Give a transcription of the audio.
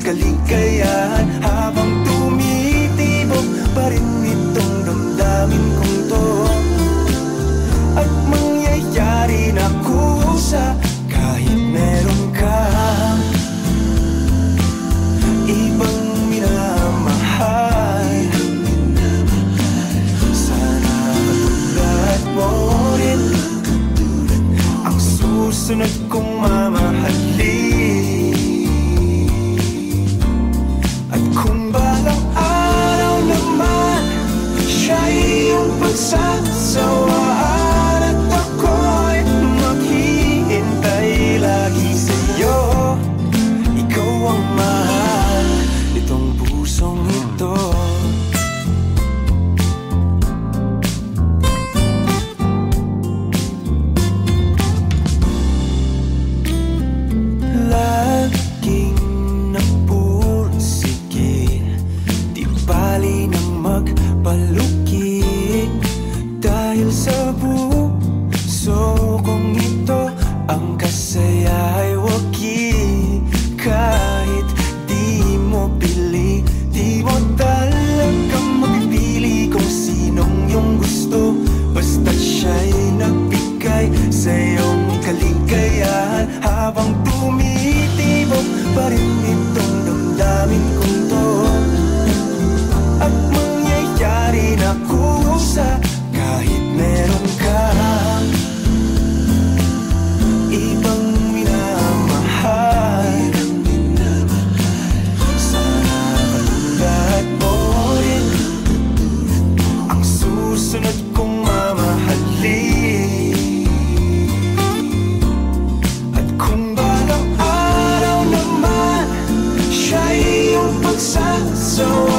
kaligayahan. Habang tumitibok pa rin itong damdamin kong to, at mangyayari na kusa kahit meron kang ibang minamahal. Sana katulad mo rin ang susunod kong mamahalin. At kung balang araw naman siya'y iyong pagsasawaan, at ako'y maghihintay lagi sa'yo, ikaw ang mahal nitong pusong ito. Laging napursige, di bali nang magpalukik, dahil sa puso kong ito ang kasaya ay wagi. Kahit di mo pili, di mo talagang mapipili kung sinong iyong gusto, basta't siya'y nagbigay sa iyong kaligayahan. Habang tumitibok pa rin itong damdamin kong to, at mangyayari na kusa kahit meron kang ibang minamahal. Sana katulad mo rin ang susunod kong mamahalin. At kung balang araw naman siya'y iyong pagsasawaan,